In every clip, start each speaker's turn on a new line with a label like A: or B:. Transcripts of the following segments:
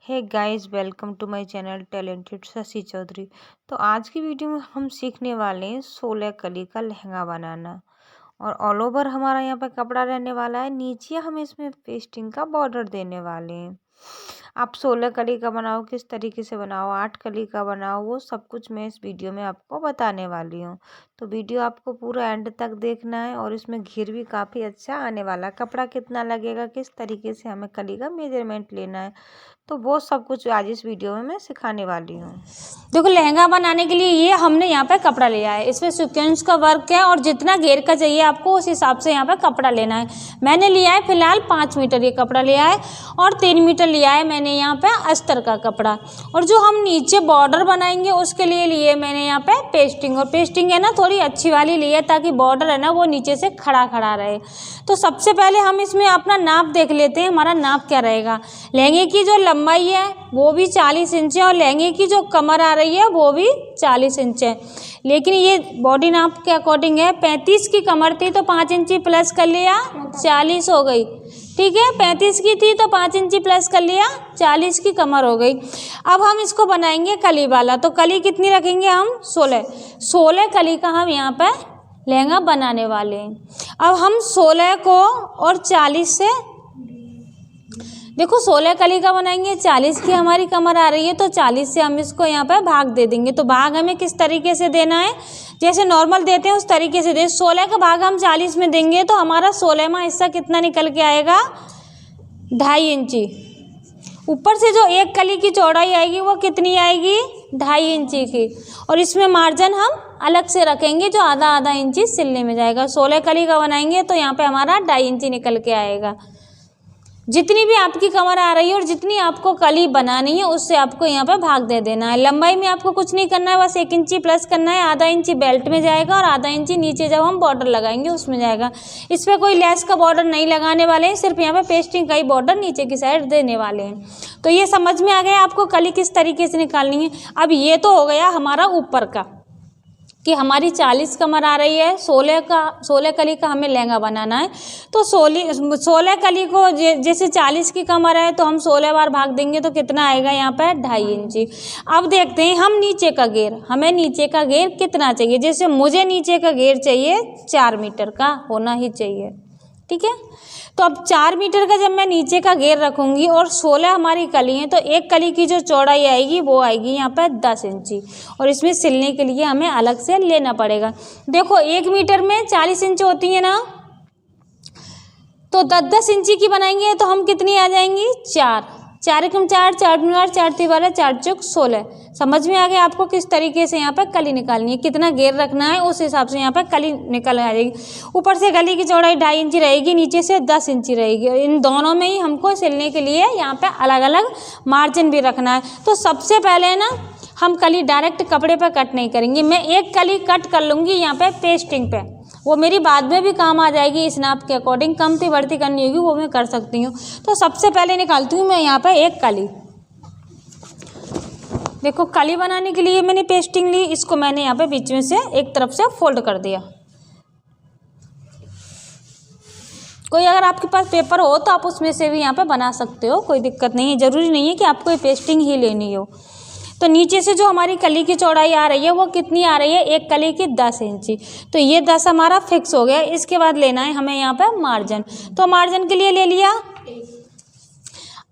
A: Hey guys, welcome to my channel talented Shashi Chaudhary. तो आज की वीडियो में हम सीखने वाले हैं 16 कली का लहंगा बनाना। और ऑल ओवर हमारा यहाँ पे कपड़ा रहने वाला है। नीचे हम इसमें पेस्टिंग का बॉर्डर देने वाले हैं। आप 16 कली का बनाओ, किस तरीके से बनाओ, 8 कली का बनाओ, वो सब कुछ मैं इस वीडियो में आपको बताने वाली हूँ। तो वीडियो आपको पूरा एंड तक देखना है। और इसमें घेर भी काफ़ी अच्छा आने वाला है। कपड़ा कितना लगेगा, किस तरीके से हमें कली का मेजरमेंट लेना है, तो वो सब कुछ आज इस वीडियो में मैं सिखाने वाली हूँ।
B: देखो, लहंगा बनाने के लिए ये हमने यहाँ पे कपड़ा लिया है। इसमें सीक्वेंस का वर्क है और जितना घेर का चाहिए आपको उस हिसाब से यहाँ पे कपड़ा लेना है। मैंने लिया है फिलहाल 5 मीटर ये कपड़ा लिया है और 3 मीटर लिया है मैंने यहाँ पे अस्तर का कपड़ा। और जो हम नीचे बॉर्डर बनाएंगे उसके लिए मैंने यहाँ पे पेस्टिंग, और पेस्टिंग है ना थोड़ी अच्छी वाली ली है ताकि बॉर्डर है ना वो नीचे से खड़ा खड़ा रहे। तो सबसे पहले हम इसमें अपना नाप देख लेते हैं, हमारा नाप क्या रहेगा। लहंगे की जो लंबाई है वो भी 40 इंच है और लहंगे की जो कमर आ रही है वो भी 40 इंच है। लेकिन ये बॉडी नाप के अकॉर्डिंग है। 35 की कमर थी तो 5 इंची प्लस कर लिया, 40 हो गई। ठीक है, 35 की थी तो 5 इंची प्लस कर लिया, 40 की कमर हो गई। अब हम इसको बनाएंगे कली वाला। तो कली कितनी रखेंगे हम? 16 कली का हम यहाँ पर लहंगा बनाने वाले हैं। अब हम 16 को और 40 से, देखो 16 कली का बनाएंगे, 40 की हमारी कमर आ रही है तो 40 से हम इसको यहाँ पे भाग दे देंगे। तो भाग हमें किस तरीके से देना है, जैसे नॉर्मल देते हैं उस तरीके से दे। 16 का भाग हम 40 में देंगे तो हमारा 16वां हिस्सा कितना निकल के आएगा? 2.5 इंची। ऊपर से जो एक कली की चौड़ाई आएगी वो कितनी आएगी? 2.5 इंची की। और इसमें मार्जिन हम अलग से रखेंगे जो आधा इंची सिलने में जाएगा। 16 कली का बनाएंगे तो यहाँ पे हमारा 2.5 इंची निकल के आएगा। जितनी भी आपकी कमर आ रही है और जितनी आपको कली बनानी है उससे आपको यहाँ पे भाग दे देना है। लंबाई में आपको कुछ नहीं करना है, बस 1 इंची प्लस करना है। आधा इंची बेल्ट में जाएगा और आधा इंची नीचे जब हम बॉर्डर लगाएंगे उसमें जाएगा। इस पर कोई लेस का बॉर्डर नहीं लगाने वाले हैं, सिर्फ यहाँ पे पेस्टिंग का ही बॉर्डर नीचे की साइड देने वाले हैं। तो ये समझ में आ गया आपको कली किस तरीके से निकालनी है। अब ये तो हो गया हमारा ऊपर का कि हमारी 40 कमर आ रही है, 16 कली का हमें लहंगा बनाना है। तो 16 कली को जैसे 40 की कमर है तो हम 16 बार भाग देंगे तो कितना आएगा यहाँ पर? 2.5 इंची। अब देखते हैं हम नीचे का घेर, हमें नीचे का घेर कितना चाहिए। जैसे मुझे नीचे का घेर चाहिए 4 मीटर का होना ही चाहिए। ठीक है, तो अब 4 मीटर का जब मैं नीचे का घेर रखूंगी और 16 हमारी कली हैं तो एक कली की जो चौड़ाई आएगी वो आएगी यहाँ पर 10 इंची। और इसमें सिलने के लिए हमें अलग से लेना पड़ेगा। देखो 1 मीटर में 40 इंच होती है ना, तो 10 इंची की बनाएंगे तो हम कितनी आ जाएंगी? 4 एकम 4, 4 दूनी 8, 4 तिया 12, 4 चौक 16। समझ में आ गया आपको किस तरीके से यहाँ पर कली निकालनी है, कितना घेर रखना है, उस हिसाब से यहाँ पर कली निकल आ जाएगी। ऊपर से गली की चौड़ाई 2.5 इंची रहेगी, नीचे से 10 इंची रहेगी। इन दोनों में ही हमको सिलने के लिए यहाँ पे अलग अलग मार्जिन भी रखना है। तो सबसे पहले ना हम कली डायरेक्ट कपड़े पर कट नहीं करेंगे। मैं एक कली कट कर लूँगी यहाँ पे पेस्टिंग पे, वो मेरी बाद में भी काम आ जाएगी। इस नाप के अकॉर्डिंग कमती बढ़ती करनी होगी वो मैं कर सकती हूँ। तो सबसे पहले निकालती हूँ मैं यहाँ पे एक कली। देखो कली बनाने के लिए मैंने पेस्टिंग ली, इसको मैंने यहाँ पे बीच में से एक तरफ से फोल्ड कर दिया। कोई अगर आपके पास पेपर हो तो आप उसमें से भी यहाँ पे बना सकते हो, कोई दिक्कत नहीं है। ज़रूरी नहीं है कि आपको ये पेस्टिंग ही लेनी हो। तो नीचे से जो हमारी कली की चौड़ाई आ रही है वो कितनी आ रही है? एक कली की 10 इंची। तो ये 10 हमारा फिक्स हो गया। इसके बाद लेना है हमें यहाँ पे मार्जिन। तो मार्जिन के लिए ले लिया।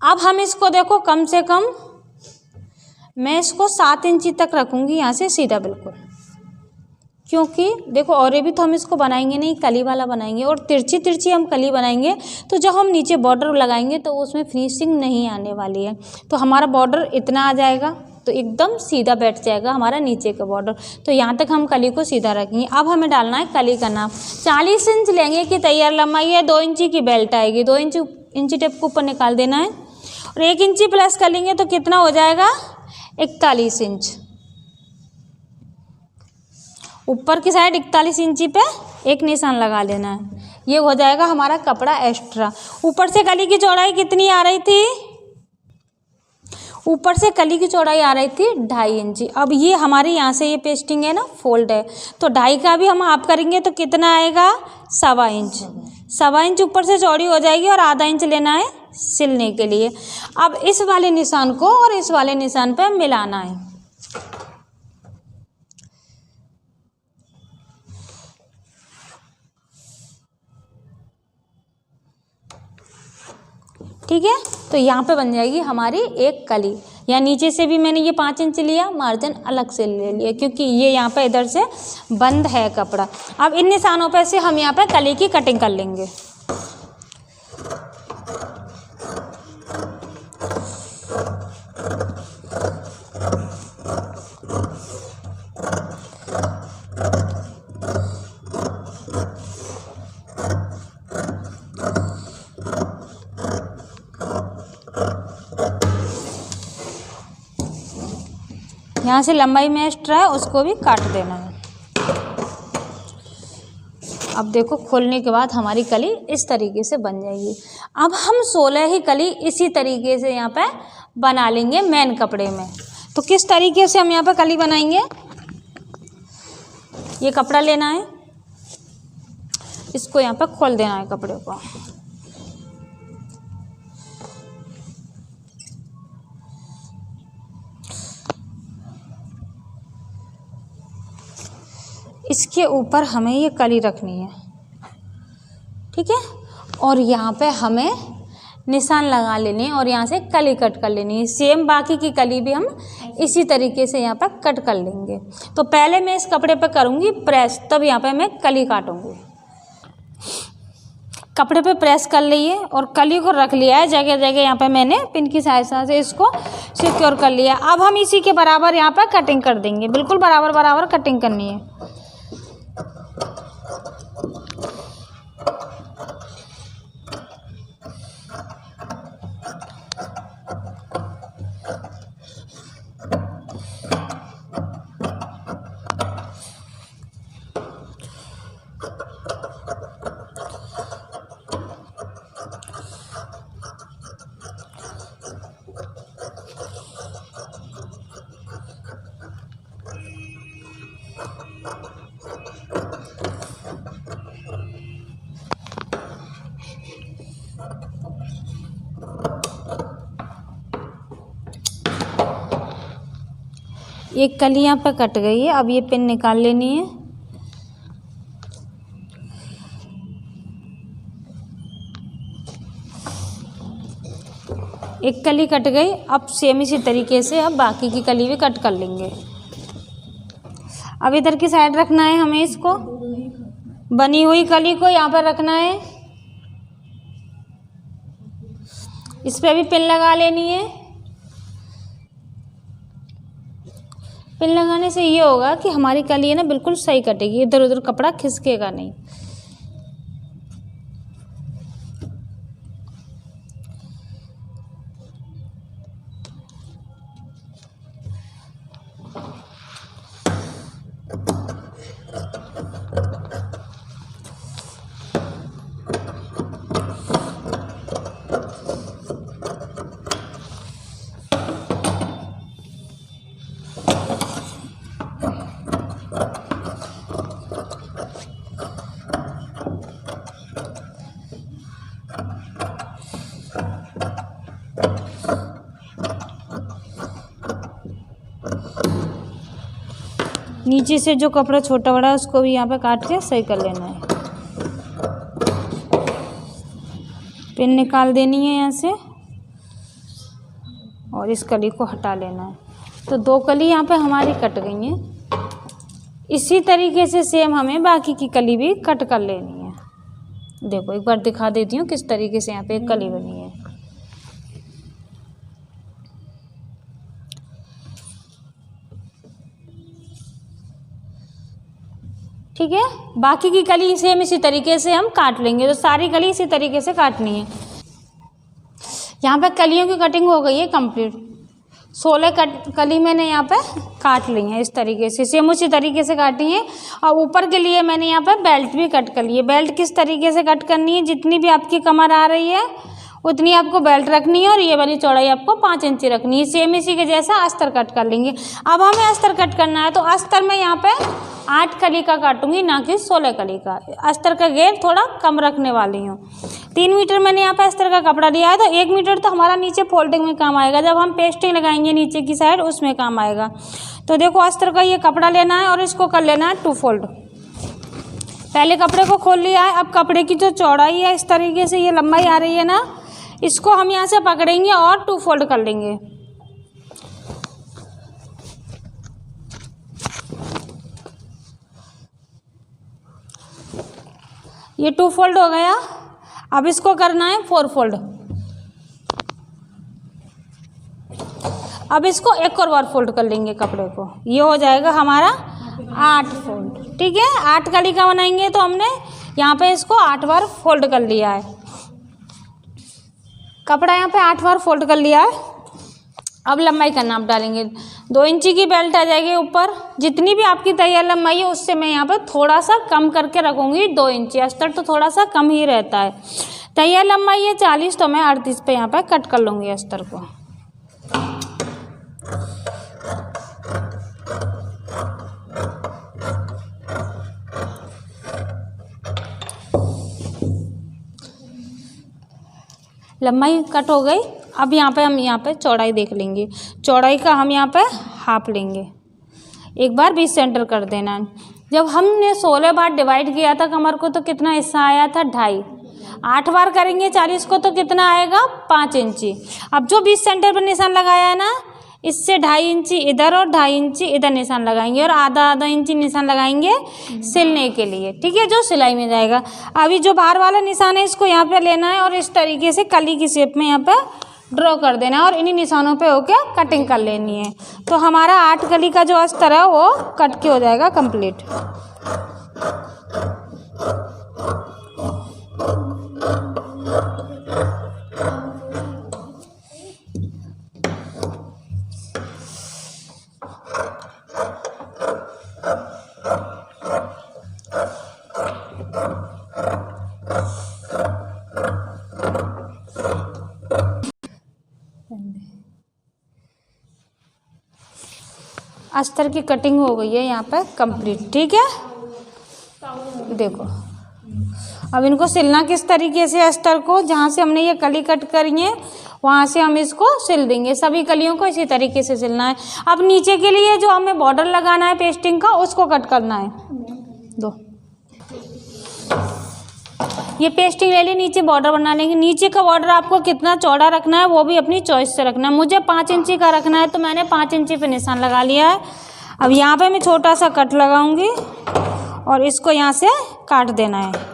B: अब हम इसको देखो कम से कम मैं इसको 7 इंची तक रखूँगी यहाँ से सीधा बिल्कुल, क्योंकि देखो और ये भी तो हम इसको बनाएंगे नहीं, कली वाला बनाएंगे और तिरछी हम कली बनाएंगे। तो जब हम नीचे बॉर्डर लगाएंगे तो उसमें फिनिशिंग नहीं आने वाली है। तो हमारा बॉर्डर इतना आ जाएगा तो एकदम सीधा बैठ जाएगा हमारा नीचे का बॉर्डर। तो यहाँ तक हम कली को सीधा रखेंगे। अब हमें डालना है कली का नाप। 40 इंच लहंगे की तैयार लंबाई है, 2 इंची की बेल्ट आएगी। 2 इंची टेप को ऊपर निकाल देना है और 1 इंची प्लस कर लेंगे तो कितना हो जाएगा? 41 इंच। ऊपर की साइड 41 इंची पे एक निशान लगा लेना है। ये हो जाएगा हमारा कपड़ा एक्स्ट्रा। ऊपर से कली की चौड़ाई कितनी आ रही थी? ऊपर से कली की चौड़ाई आ रही थी 2.5 इंची। अब ये हमारे यहाँ से ये पेस्टिंग है ना फोल्ड है, तो 2.5 का भी हम हाफ करेंगे तो कितना आएगा 1.25 इंच। 1.25 इंच ऊपर से चौड़ी हो जाएगी और आधा इंच लेना है सिलने के लिए। अब इस वाले निशान को और इस वाले निशान पे मिलाना है। ठीक है, तो यहाँ पे बन जाएगी हमारी एक कली। या नीचे से भी मैंने ये 5 इंच लिया, मार्जिन अलग से ले लिया क्योंकि ये यहाँ पे इधर से बंद है कपड़ा। अब इन निशानों पे से हम यहाँ पे कली की कटिंग कर लेंगे। यहाँ से लंबाई में एक्स्ट्रा है उसको भी काट देना है। अब देखो खोलने के बाद हमारी कली इस तरीके से बन जाएगी। अब हम 16 ही कली इसी तरीके से यहाँ पे बना लेंगे मेन कपड़े में। तो किस तरीके से हम यहाँ पे कली बनाएंगे, ये कपड़ा लेना है, इसको यहाँ पे खोल देना है कपड़े को। इसके ऊपर हमें ये कली रखनी है, ठीक है, और यहाँ पे हमें निशान लगा लेने हैं और यहाँ से कली कट कर लेनी है। सेम बाकी की कली भी हम इसी तरीके से यहाँ पर कट कर लेंगे। तो पहले मैं इस कपड़े पे करूँगी प्रेस, तब यहाँ पे मैं कली काटूँगी। कपड़े पे प्रेस कर लिए और कली को रख लिया है जगह जगह। यहाँ पे मैंने पिन की सहायता से इसको सिक्योर कर लिया। अब हम इसी के बराबर यहाँ पर कटिंग कर देंगे, बिल्कुल बराबर बराबर कटिंग करनी है। एक कली यहाँ पर कट गई है, अब ये पिन निकाल लेनी है। एक कली कट गई, अब सेम इसी तरीके से अब बाकी की कली भी कट कर लेंगे। अब इधर की साइड रखना है हमें, इसको बनी हुई कली को यहाँ पर रखना है। इस पे भी पिन लगा लेनी है। पिन लगाने से ये होगा कि हमारी कली है ना बिल्कुल सही कटेगी, इधर उधर कपड़ा खिसकेगा नहीं। नीचे से जो कपड़ा छोटा बड़ा है उसको भी यहाँ पे काट के सही कर लेना है। पिन निकाल देनी है यहाँ से और इस कली को हटा लेना है। तो 2 कली यहाँ पे हमारी कट गई हैं। इसी तरीके से सेम हमें बाकी की कली भी कट कर लेनी है। देखो एक बार दिखा देती हूँ किस तरीके से यहाँ पे एक कली बनी है। ठीक है, बाकी की कली सेम इसी तरीके से हम काट लेंगे। तो सारी कली इसी तरीके से काटनी है। यहाँ पे कलियों की कटिंग हो गई है कंप्लीट। 16 कली मैंने यहाँ पे काट ली है इस तरीके से, सेम उसी तरीके से काटी है। और ऊपर के लिए मैंने यहाँ पे बेल्ट भी कट कर ली है। बेल्ट किस तरीके से कट करनी है, जितनी भी आपकी कमर आ रही है उतनी आपको बेल्ट रखनी है और ये वाली चौड़ाई आपको 5 इंची रखनी है। सेम इसी के जैसा अस्तर कट कर लेंगे। अब हमें अस्तर कट करना है तो अस्तर में यहाँ पे 8 कली का काटूंगी, ना कि 16 कली का। अस्तर का घेर थोड़ा कम रखने वाली हूँ। 3 मीटर मैंने यहाँ पे अस्तर का कपड़ा लिया है, तो 1 मीटर तो हमारा नीचे फोल्डिंग में काम आएगा, जब हम पेस्टिंग लगाएंगे नीचे की साइड उसमें काम आएगा। तो देखो अस्तर का ये कपड़ा लेना है और इसको कर लेना है 2 फोल्ड। पहले कपड़े को खोल लिया है। अब कपड़े की जो चौड़ाई है इस तरीके से ये लंबाई आ रही है ना, इसको हम यहाँ से पकड़ेंगे और 2 फोल्ड कर लेंगे। ये 2 फोल्ड हो गया। अब इसको करना है 4 फोल्ड। अब इसको एक और बार फोल्ड कर लेंगे कपड़े को, ये हो जाएगा हमारा 8 फोल्ड। ठीक है, 8 कली का बनाएंगे तो हमने यहाँ पे इसको 8 बार फोल्ड कर लिया है। कपड़ा यहाँ पे 8 बार फोल्ड कर लिया है। अब लंबाई का नाप डालेंगे। 2 इंची की बेल्ट आ जाएगी ऊपर। जितनी भी आपकी तैयार लंबाई है उससे मैं यहाँ पे थोड़ा सा कम करके रखूँगी 2 इंची। अस्तर तो थोड़ा सा कम ही रहता है। तैयार लंबाई है 40, तो मैं 38 पे यहाँ पे कट कर लूँगी अस्तर को। लंबाई कट हो गई। अब यहाँ पे हम यहाँ पे चौड़ाई देख लेंगे। चौड़ाई का हम यहाँ पे हाफ लेंगे। एक बार 20 सेंटर कर देना। जब हमने 16 बार डिवाइड किया था कमर को तो कितना हिस्सा आया था? 2.5। 8 बार करेंगे 40 को तो कितना आएगा? 5 इंची। अब जो 20 सेंटर पर निशान लगाया है ना, इससे 2.5 इंची इधर और 2.5 इंची इधर निशान लगाएंगे और आधा इंची निशान लगाएंगे सिलने के लिए। ठीक है, जो सिलाई में जाएगा। अभी जो बाहर वाला निशान है इसको यहाँ पे लेना है और इस तरीके से कली की शेप में यहाँ पे ड्रॉ कर देना है और इन्हीं निशानों पे होके कटिंग कर लेनी है। तो हमारा 8 कली का जो अस्तर है वो कट के हो जाएगा कंप्लीट। अस्तर की कटिंग हो गई है यहाँ पे कंप्लीट। ठीक है, देखो अब इनको सिलना किस तरीके से, अस्तर को जहाँ से हमने ये कली कट करी है वहाँ से हम इसको सिल देंगे। सभी कलियों को इसी तरीके से सिलना है। अब नीचे के लिए जो हमें बॉर्डर लगाना है पेस्टिंग का उसको कट करना है। दो ये पेस्टिंग ले ली, नीचे बॉर्डर बना लेंगे। नीचे का बॉर्डर आपको कितना चौड़ा रखना है वो भी अपनी चॉइस से रखना है। मुझे 5 इंची का रखना है तो मैंने 5 इंची पे निशान लगा लिया है। अब यहाँ पे मैं छोटा सा कट लगाऊंगी और इसको यहाँ से काट देना है।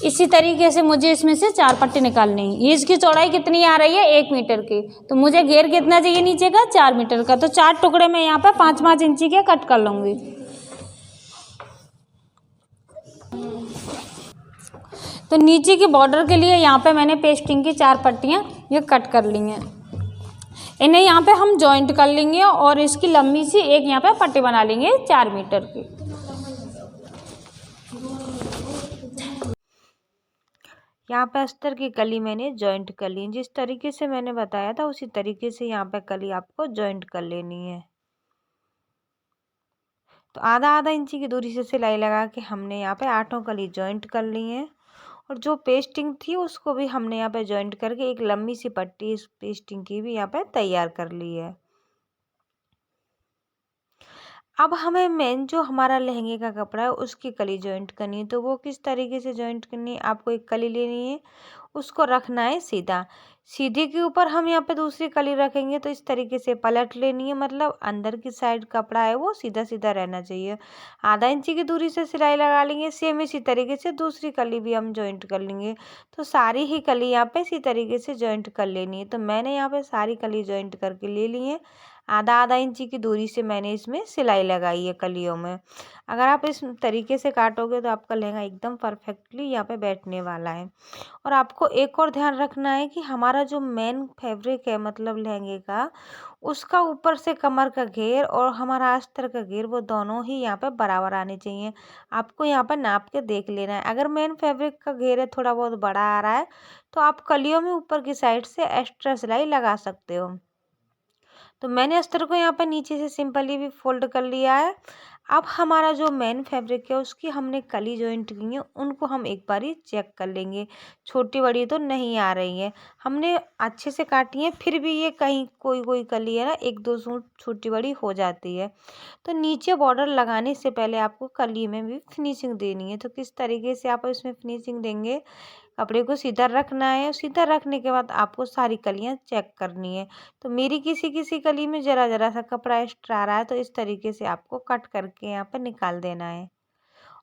B: इसी तरीके से मुझे इसमें से 4 पट्टी निकालनी है। ये इसकी चौड़ाई कितनी आ रही है? 1 मीटर की। तो मुझे घेर कितना चाहिए नीचे का? 4 मीटर का। तो 4 टुकड़े में यहाँ पे 5-5 इंची के कट कर लूँगी। तो नीचे की बॉर्डर के लिए यहाँ पे मैंने पेस्टिंग की 4 पट्टियाँ ये कट कर ली हैं। इन्हें यहाँ पे हम जॉइंट कर लेंगे और इसकी लंबी सी एक यहाँ पे पट्टी बना लेंगे 4 मीटर की।
A: यहाँ पे अस्तर की कली मैंने जॉइंट कर ली। जिस तरीके से मैंने बताया था उसी तरीके से यहाँ पे कली आपको जॉइंट कर लेनी है। तो आधा इंची की दूरी से सिलाई लगा के हमने यहाँ पे 8 कली जॉइंट कर ली है और जो पेस्टिंग थी उसको भी हमने यहाँ पे जॉइंट करके एक लंबी सी पट्टी इस पेस्टिंग की भी यहाँ पे तैयार कर ली है। अब हमें मेन जो हमारा लहंगे का कपड़ा है उसकी कली जॉइंट करनी है। तो वो किस तरीके से जॉइंट करनी है? आपको एक कली लेनी है, उसको रखना है सीधा। सीधे के ऊपर हम यहाँ पे दूसरी कली रखेंगे तो इस तरीके से पलट लेनी है। मतलब अंदर की साइड कपड़ा है वो सीधा सीधा रहना चाहिए। आधा इंची की दूरी से सिलाई लगा लेंगे। सेम इसी तरीके से दूसरी कली भी हम जॉइंट कर लेंगे। तो सारी ही कली यहाँ पे इसी तरीके से जॉइंट कर लेनी है। तो मैंने यहाँ पे सारी कली जॉइंट करके ले ली है। आधा आधा इंची की दूरी से मैंने इसमें सिलाई लगाई है कलियों में। अगर आप इस तरीके से काटोगे तो आपका लहंगा एकदम परफेक्टली यहाँ पे बैठने वाला है। और आपको एक और ध्यान रखना है कि हमारा जो मेन फैब्रिक है मतलब लहंगे का, उसका ऊपर से कमर का घेर और हमारा अस्तर का घेर वो दोनों ही यहाँ पे बराबर आने चाहिए। आपको यहाँ पर नाप के देख लेना है। अगर मेन फैब्रिक का घेर है थोड़ा बहुत बड़ा आ रहा है तो आप कलियों में ऊपर की साइड से एक्स्ट्रा सिलाई लगा सकते हो। तो मैंने अस्तर को यहाँ पर नीचे से सिंपली भी फोल्ड कर लिया है। अब हमारा जो मेन फैब्रिक है उसकी हमने कली जॉइंट की है, उनको हम एक बारी चेक कर लेंगे। छोटी बड़ी तो नहीं आ रही है, हमने अच्छे से काटी है, फिर भी ये कहीं कोई कोई कली है ना एक दो सूट छोटी बड़ी हो जाती है। तो नीचे बॉर्डर लगाने से पहले आपको कली में भी फिनिशिंग देनी है। तो किस तरीके से आप इसमें फिनिशिंग देंगे, कपड़े को सीधा रखना है। सीधा रखने के बाद आपको सारी कलियां चेक करनी है। तो मेरी किसी किसी कली में ज़रा ज़रा सा कपड़ा एक्स्ट्रा आ रहा है, तो इस तरीके से आपको कट करके यहाँ पर निकाल देना है।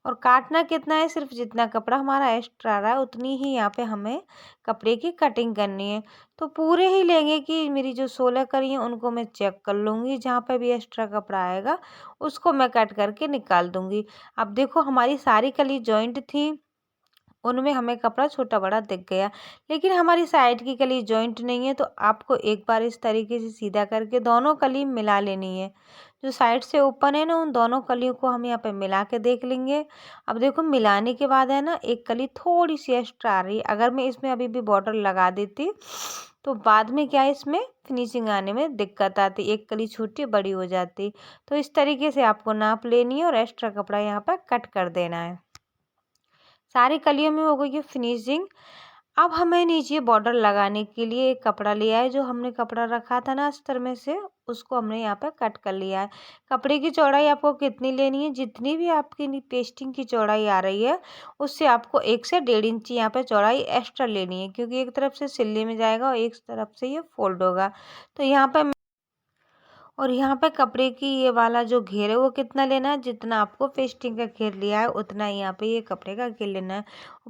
A: और काटना कितना है, सिर्फ जितना कपड़ा हमारा एक्स्ट्रा आ रहा है उतनी ही यहाँ पे हमें कपड़े की कटिंग करनी है। तो पूरे ही लहंगे की मेरी जो 16 कली हैं उनको मैं चेक कर लूँगी, जहाँ पे भी एक्स्ट्रा कपड़ा आएगा उसको मैं कट करके निकाल दूँगी। अब देखो हमारी सारी कली जॉइंट थी, उनमें हमें कपड़ा छोटा बड़ा दिख गया, लेकिन हमारी साइड की कली जॉइंट नहीं है। तो आपको एक बार इस तरीके से सीधा करके दोनों कली मिला लेनी है। जो साइड से ओपन है ना उन दोनों कलियों को हम यहाँ पे मिला के देख लेंगे। अब देखो मिलाने के बाद है ना एक कली थोड़ी सी एक्स्ट्रा आ रही है। अगर मैं इसमें अभी भी बॉर्डर लगा देती तो बाद में क्या है इसमें फिनिशिंग आने में दिक्कत आती, एक कली छोटी बड़ी हो जाती। तो इस तरीके से आपको नाप लेनी है और एक्स्ट्रा कपड़ा यहाँ पर कट कर देना है। सारी कलियों में हो गई है फिनिशिंग। अब हमें नीचे बॉर्डर लगाने के लिए एक कपड़ा लिया है, जो हमने कपड़ा रखा था ना अस्तर में से, उसको हमने यहाँ पे कट कर लिया है। कपड़े की चौड़ाई आपको कितनी लेनी है, जितनी भी आपकी पेस्टिंग की चौड़ाई आ रही है उससे आपको 1 से 1.5 इंची यहाँ पे चौड़ाई एक्स्ट्रा लेनी है, क्योंकि एक तरफ से सिल्ली में जाएगा और एक तरफ से ये फोल्ड होगा। तो यहाँ पे और यहाँ पे कपड़े की ये वाला जो घेर है वो कितना लेना है, जितना आपको पेस्टिंग का घेर लिया है उतना ही यहाँ पे ये कपड़े का घेर लेना है।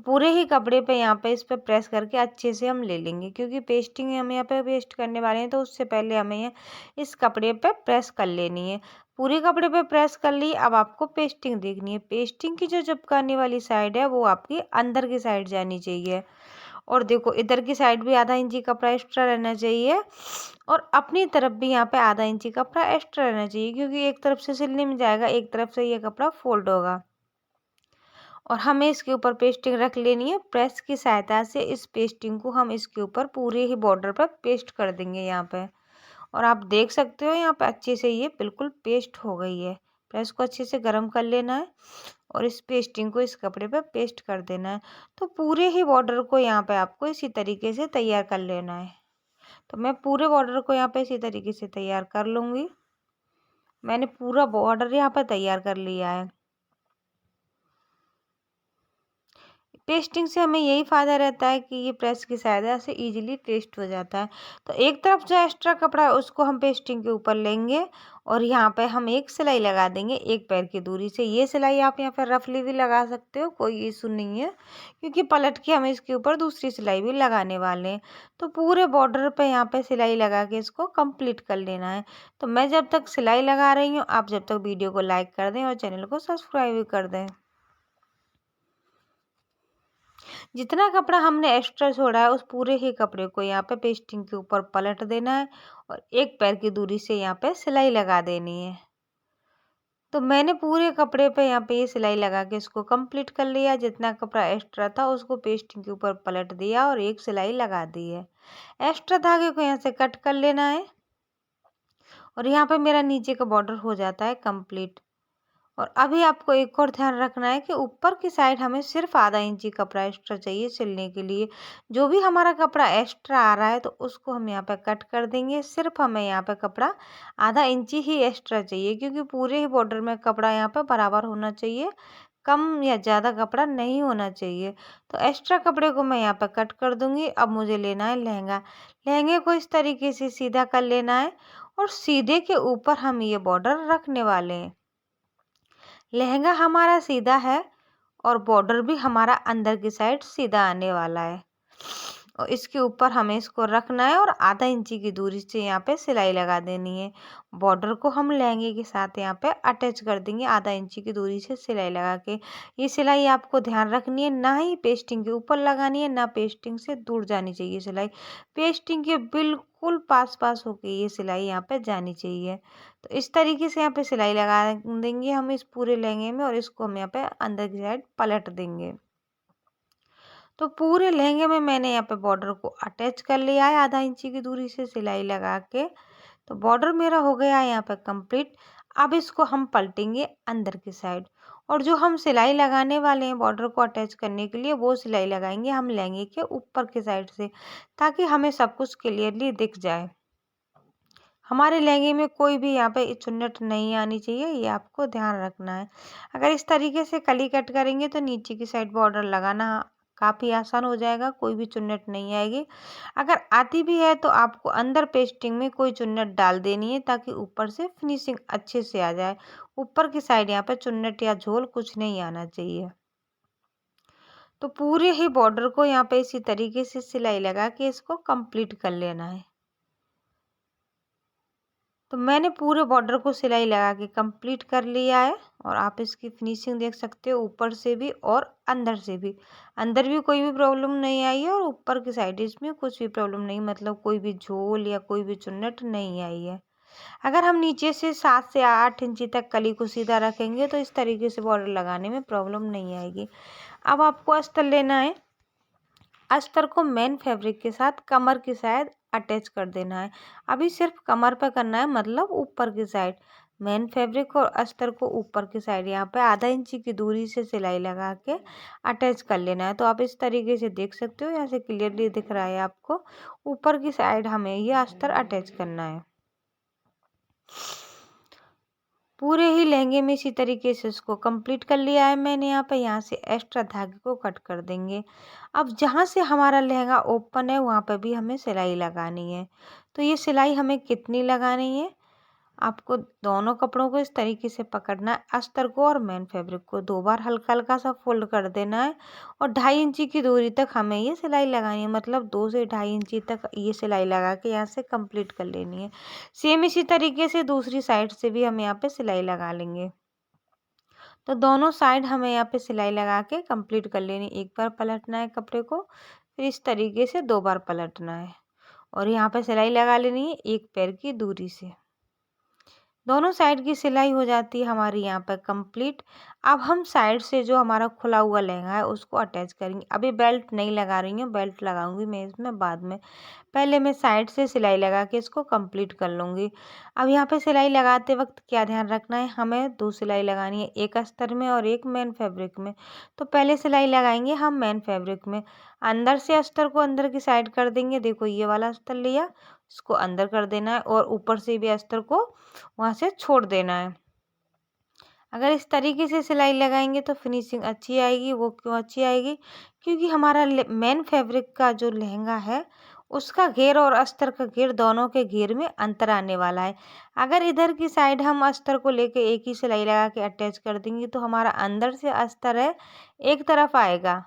A: पूरे ही कपड़े पे यहाँ पे इस पे प्रेस करके अच्छे से हम ले लेंगे, क्योंकि पेस्टिंग हम यहाँ पे पेस्ट करने वाले हैं तो उससे पहले हमें इस कपड़े पे प्रेस कर लेनी है। पूरे कपड़े पे प्रेस कर ली। अब आपको पेस्टिंग देखनी है। पेस्टिंग की जो चिपकाने वाली साइड है वो आपकी अंदर की साइड जानी चाहिए। और देखो इधर की साइड भी आधा इंची कपड़ा एक्स्ट्रा रहना चाहिए और अपनी तरफ भी यहाँ पे आधा इंची कपड़ा एक्स्ट्रा रहना चाहिए, क्योंकि एक तरफ से सिलने में जाएगा, एक तरफ से ये कपड़ा फोल्ड होगा। और हमें इसके ऊपर पेस्टिंग रख लेनी है। प्रेस की सहायता से इस पेस्टिंग को हम इसके ऊपर पूरे ही बॉर्डर पर पेस्ट कर देंगे यहाँ पे। और आप देख सकते हो यहाँ पे अच्छे से ये बिल्कुल पेस्ट हो गई है। प्रेस को अच्छे से गर्म कर लेना है और इस पेस्टिंग को इस कपड़े पे पेस्ट कर देना है। तो पूरे ही बॉर्डर को यहाँ पे आपको इसी तरीके से तैयार कर लेना है। तो मैं पूरे बॉर्डर को यहाँ पे इसी तरीके से तैयार कर लूँगी। मैंने पूरा बॉर्डर यहाँ पे तैयार कर लिया है। पेस्टिंग से हमें यही फ़ायदा रहता है कि ये प्रेस की सहायता से इजीली पेस्ट हो जाता है। तो एक तरफ जो एक्स्ट्रा कपड़ा है उसको हम पेस्टिंग के ऊपर लेंगे और यहाँ पे हम एक सिलाई लगा देंगे एक पैर की दूरी से। ये सिलाई आप यहाँ पर रफली भी लगा सकते हो, कोई इशू नहीं है, क्योंकि पलट के हम इसके ऊपर दूसरी सिलाई भी लगाने वाले हैं। तो पूरे बॉर्डर पे यहाँ पे सिलाई लगा के इसको कंप्लीट कर लेना है। तो मैं जब तक सिलाई लगा रही हूँ आप जब तक वीडियो को लाइक कर दें और चैनल को सब्सक्राइब भी कर दें। जितना कपड़ा हमने एक्स्ट्रा छोड़ा है उस पूरे ही कपड़े को यहाँ पे पेस्टिंग के ऊपर पलट देना है और एक पैर की दूरी से यहाँ पे सिलाई लगा देनी है। तो मैंने पूरे कपड़े पे यहाँ पे ये सिलाई लगा के इसको कंप्लीट कर लिया। जितना कपड़ा एक्स्ट्रा था उसको पेस्टिंग के ऊपर पलट दिया और एक सिलाई लगा दी है। एक्स्ट्रा धागे को यहाँ से कट कर लेना है और यहाँ पे मेरा नीचे का बॉर्डर हो जाता है कंप्लीट। और अभी आपको एक और ध्यान रखना है कि ऊपर की साइड हमें सिर्फ आधा इंची कपड़ा एक्स्ट्रा चाहिए सिलने के लिए। जो भी हमारा कपड़ा एक्स्ट्रा आ रहा है तो उसको हम यहाँ पे कट कर देंगे। सिर्फ हमें यहाँ पे कपड़ा आधा इंची ही एक्स्ट्रा चाहिए, क्योंकि पूरे ही बॉर्डर में कपड़ा यहाँ पे बराबर होना चाहिए, कम या ज़्यादा कपड़ा नहीं होना चाहिए। तो एक्स्ट्रा कपड़े को मैं यहाँ पे कट कर दूंगी। अब मुझे लेना है लहंगा। लहंगे को इस तरीके से सीधा कर लेना है और सीधे के ऊपर हम ये बॉर्डर रखने वाले हैं। लहंगा हमारा सीधा है और बॉर्डर भी हमारा अंदर की साइड सीधा आने वाला है। और इसके ऊपर हमें इसको रखना है और आधा इंची की दूरी से यहाँ पे सिलाई लगा देनी है। बॉर्डर को हम लहंगे के साथ यहाँ पे अटैच कर देंगे आधा इंची की दूरी से सिलाई लगा के। ये सिलाई आपको ध्यान रखनी है, ना ही पेस्टिंग के ऊपर लगानी है, ना पेस्टिंग से दूर जानी चाहिए सिलाई। पेस्टिंग के बिल्कुल पास होके ये सिलाई यहाँ पे जानी चाहिए। तो इस तरीके से यहाँ पे सिलाई लगा देंगे हम इस पूरे लहंगे में और इसको हम यहाँ पे अंदर की साइड पलट देंगे। तो पूरे लहंगे में मैंने यहाँ पे बॉर्डर को अटैच कर लिया है आधा इंची की दूरी से सिलाई लगा के। तो बॉर्डर मेरा हो गया है यहाँ पे कंप्लीट। अब इसको हम पलटेंगे अंदर की साइड और जो हम सिलाई लगाने वाले हैं बॉर्डर को अटैच करने के लिए वो सिलाई लगाएंगे हम लहंगे के ऊपर की साइड से, ताकि हमें सब कुछ क्लियरली दिख जाए। हमारे लहंगे में कोई भी यहाँ पे चुन्नट नहीं आनी चाहिए, ये आपको ध्यान रखना है। अगर इस तरीके से कली कट करेंगे तो नीचे की साइड बॉर्डर लगाना काफ़ी आसान हो जाएगा, कोई भी चुन्नट नहीं आएगी। अगर आती भी है तो आपको अंदर पेस्टिंग में कोई चुन्नट डाल देनी है, ताकि ऊपर से फिनिशिंग अच्छे से आ जाए। ऊपर की साइड यहाँ पे चुन्नट या झोल कुछ नहीं आना चाहिए। तो पूरे ही बॉर्डर को यहाँ पे इसी तरीके से सिलाई लगा के इसको कंप्लीट कर लेना है। तो मैंने पूरे बॉर्डर को सिलाई लगा के कंप्लीट कर लिया है और आप इसकी फिनिशिंग देख सकते हो, ऊपर से भी और अंदर से भी। अंदर भी कोई भी प्रॉब्लम नहीं आई है और ऊपर की साइड इसमें कुछ भी प्रॉब्लम नहीं, मतलब कोई भी झोल या कोई भी चुन्नट नहीं आई है। अगर हम नीचे से 7 से 8 इंची तक कली को सीधा रखेंगे तो इस तरीके से बॉर्डर लगाने में प्रॉब्लम नहीं आएगी। अब आपको अस्तर लेना है। अस्तर को मेन फैब्रिक के साथ कमर की साइड अटैच कर देना है। अभी सिर्फ कमर पे करना है, मतलब ऊपर की साइड। मेन फैब्रिक और अस्तर को ऊपर की साइड यहाँ पे आधा इंची की दूरी से सिलाई लगा के अटैच कर लेना है। तो आप इस तरीके से देख सकते हो, यहाँ से क्लियरली दिख रहा है आपको। ऊपर की साइड हमें ये अस्तर अटैच करना है। पूरे ही लहंगे में इसी तरीके से इसको कंप्लीट कर लिया है मैंने। यहाँ पे यहाँ से एक्स्ट्रा धागे को कट कर देंगे। अब जहाँ से हमारा लहंगा ओपन है वहाँ पे भी हमें सिलाई लगानी है। तो ये सिलाई हमें कितनी लगानी है, आपको दोनों कपड़ों को इस तरीके से पकड़ना है, अस्तर को और मेन फैब्रिक को 2 बार हल्का हल्का सा फोल्ड कर देना है और 2.5 इंची की दूरी तक हमें ये सिलाई लगानी है, मतलब 2 से 2.5 इंची तक ये सिलाई लगा के यहाँ से कंप्लीट कर लेनी है। सेम इसी तरीके से दूसरी साइड से भी हम यहाँ पे सिलाई लगा लेंगे। तो दोनों साइड हमें यहाँ पे सिलाई लगा के कंप्लीट कर लेनी। एक बार पलटना है कपड़े को, फिर इस तरीके से 2 बार पलटना है और यहाँ पे सिलाई लगा लेनी है एक पैर की दूरी से। दोनों साइड की सिलाई हो जाती है हमारी यहाँ पर कंप्लीट। अब हम साइड से जो हमारा खुला हुआ लहंगा है उसको अटैच करेंगे। अभी बेल्ट नहीं लगा रही हूँ, बेल्ट लगाऊंगी मैं इसमें बाद में। पहले मैं साइड से सिलाई लगा के इसको कंप्लीट कर लूँगी। अब यहाँ पे सिलाई लगाते वक्त क्या ध्यान रखना है, हमें 2 सिलाई लगानी है, एक अस्तर में और एक मेन फैब्रिक में। तो पहले सिलाई लगाएंगे हम मेन फैब्रिक में। अंदर से अस्तर को अंदर की साइड कर देंगे। देखो ये वाला अस्तर लिया, इसको अंदर कर देना है और ऊपर से भी अस्तर को वहाँ से छोड़ देना है। अगर इस तरीके से सिलाई लगाएंगे तो फिनिशिंग अच्छी आएगी। वो क्यों अच्छी आएगी, क्योंकि हमारा मेन फैब्रिक का जो लहंगा है उसका घेर और अस्तर का घेर, दोनों के घेर में अंतर आने वाला है। अगर इधर की साइड हम अस्तर को लेके एक ही सिलाई लगा के अटैच कर देंगे तो हमारा अंदर से अस्तर है एक तरफ आएगा।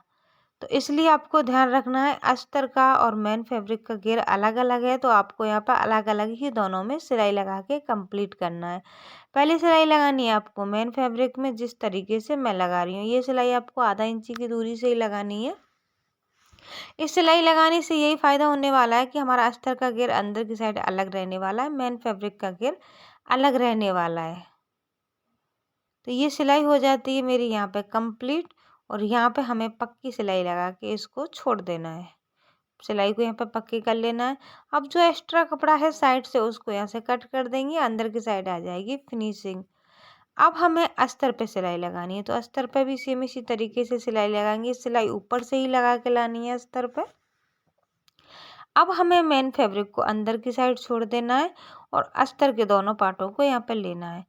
A: तो इसलिए आपको ध्यान रखना है, अस्तर का और मेन फैब्रिक का घेर अलग अलग है, तो आपको यहाँ पर अलग अलग ही दोनों में सिलाई लगा के कंप्लीट करना है। पहली सिलाई लगानी है आपको मेन फैब्रिक में, जिस तरीके से मैं लगा रही हूँ। ये सिलाई आपको आधा इंची की दूरी से ही लगानी है। इस सिलाई लगाने से यही फ़ायदा होने वाला है कि हमारा अस्तर का घेर अंदर की साइड अलग रहने वाला है, मेन फैब्रिक का घेर अलग रहने वाला है। तो ये सिलाई हो जाती है मेरी यहाँ पे कंप्लीट और यहाँ पे हमें पक्की सिलाई लगा के इसको छोड़ देना है। सिलाई को यहाँ पे पक्की कर लेना है। अब जो एक्स्ट्रा कपड़ा है साइड से उसको यहाँ से कट कर देंगे, अंदर की साइड आ जाएगी फिनिशिंग। अब हमें अस्तर पे सिलाई लगानी है, तो अस्तर पे भी सेम इसी तरीके से सिलाई लगाएंगे। सिलाई ऊपर से ही लगा के लानी है अस्तर पे। अब हमें मेन फैब्रिक को अंदर की साइड छोड़ देना है और अस्तर के दोनों पार्टों को यहाँ पे लेना है।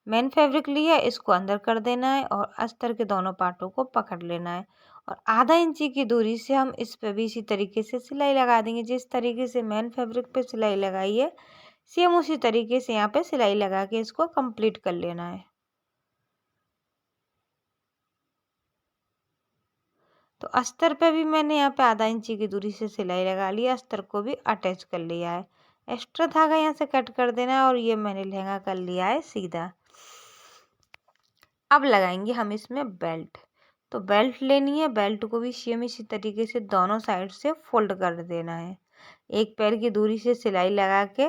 A: मेन फैब्रिक लिया, इसको अंदर कर देना है और अस्तर के दोनों पार्टों को पकड़ लेना है और आधा इंची की दूरी से हम इस पे भी इसी तरीके से सिलाई लगा देंगे। जिस तरीके से मेन फैब्रिक पे सिलाई लगाई है सेम उसी तरीके से यहाँ पे सिलाई लगा के इसको कंप्लीट कर लेना है। तो अस्तर पे भी मैंने यहाँ पे आधा इंची की दूरी से सिलाई लगा ली, अस्तर को भी अटैच कर लिया है। एक्स्ट्रा धागा यहाँ से कट कर देना है और ये मैंने लहंगा कर लिया है सीधा। अब लगाएंगे हम इसमें बेल्ट। तो बेल्ट लेनी है, बेल्ट को भी सेम इसी तरीके से दोनों साइड से फोल्ड कर देना है। एक पैर की दूरी से सिलाई लगा के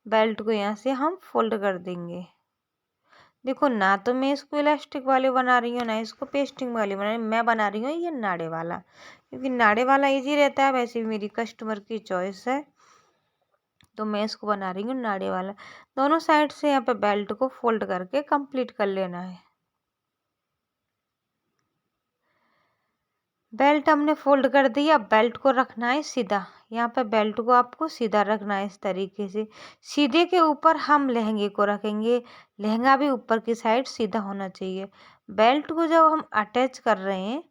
A: बेल्ट को यहाँ से हम फोल्ड कर देंगे। देखो ना तो मैं इसको इलास्टिक वाले बना रही हूँ ना इसको पेस्टिंग वाले बना रही हूँ, मैं बना रही हूँ ये नाड़े वाला, क्योंकि नाड़े वाला इजी रहता है। वैसे भी मेरी कस्टमर की चॉइस है, तो मैं इसको बना रही हूँ नाड़े वाला। दोनों साइड से यहाँ पे बेल्ट को फोल्ड करके कंप्लीट कर लेना है। बेल्ट हमने फोल्ड कर दिया। बेल्ट को रखना है सीधा, यहाँ पे बेल्ट को आपको सीधा रखना है इस तरीके से। सीधे के ऊपर हम लहंगे को रखेंगे, लहंगा भी ऊपर की साइड सीधा होना चाहिए। बेल्ट को जब हम अटैच कर रहे हैं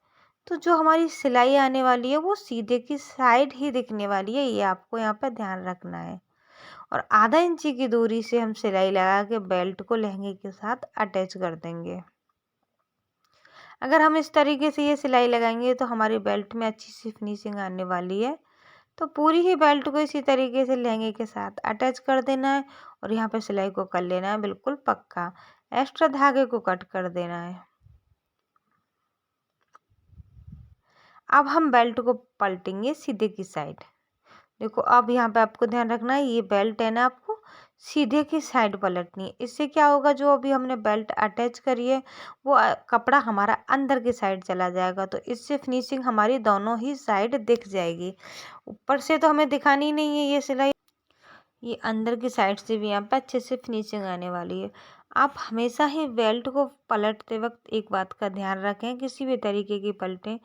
A: तो जो हमारी सिलाई आने वाली है वो सीधे की साइड ही दिखने वाली है, ये आपको यहाँ पे ध्यान रखना है। और आधा इंची की दूरी से हम सिलाई लगा के बेल्ट को लहंगे के साथ अटैच कर देंगे। अगर हम इस तरीके से ये सिलाई लगाएंगे तो हमारी बेल्ट में अच्छी सी फिनिशिंग आने वाली है। तो पूरी ही बेल्ट को इसी तरीके से लहंगे के साथ अटैच कर देना है और यहाँ पे सिलाई को कर लेना है बिल्कुल पक्का। एक्स्ट्रा धागे को कट कर देना है। अब हम बेल्ट को पलटेंगे सीधे की साइड। देखो अब यहाँ पे आपको ध्यान रखना है, ये बेल्ट है ना आपको सीधे की साइड पलटनी है। इससे क्या होगा, जो अभी हमने बेल्ट अटैच करी है वो कपड़ा हमारा अंदर की साइड चला जाएगा, तो इससे फिनिशिंग हमारी दोनों ही साइड दिख जाएगी। ऊपर से तो हमें दिखानी नहीं है ये सिलाई, ये अंदर की साइड से भी यहाँ पे अच्छे से फिनिशिंग आने वाली है। आप हमेशा ही बेल्ट को पलटते वक्त एक बात का ध्यान रखें, किसी भी तरीके की पलटें,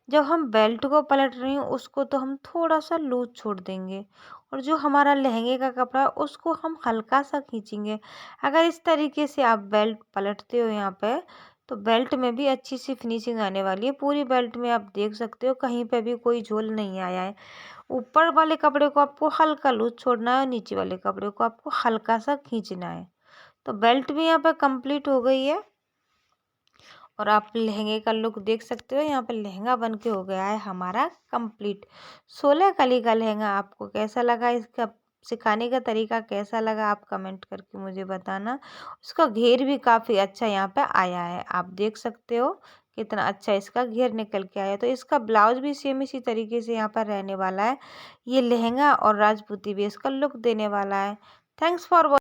A: जब हम बेल्ट को पलट रहे हैं उसको तो हम थोड़ा सा लूज छोड़ देंगे और जो हमारा लहंगे का कपड़ा है उसको हम हल्का सा खींचेंगे। अगर इस तरीके से आप बेल्ट पलटते हो यहाँ पे तो बेल्ट में भी अच्छी सी फिनिशिंग आने वाली है। पूरी बेल्ट में आप देख सकते हो कहीं पे भी कोई झोल नहीं आया है। ऊपर वाले कपड़े को आपको हल्का लूज छोड़ना है और नीचे वाले कपड़े को आपको हल्का सा खींचना है। तो बेल्ट भी यहाँ पे कंप्लीट हो गई है और आप लहंगे का लुक देख सकते हो। यहाँ पे लहंगा बन के हो गया है हमारा कंप्लीट। 16 कली का लहंगा आपको कैसा लगा, इसका सिखाने का तरीका कैसा लगा, आप कमेंट करके मुझे बताना। उसका घेर भी काफ़ी अच्छा यहाँ पे आया है, आप देख सकते हो कितना अच्छा इसका घेर निकल के आया। तो इसका ब्लाउज भी सेम इसी तरीके से यहाँ पर रहने वाला है। ये लहंगा और राजपूती भी इसका लुक देने वाला है। Thanks for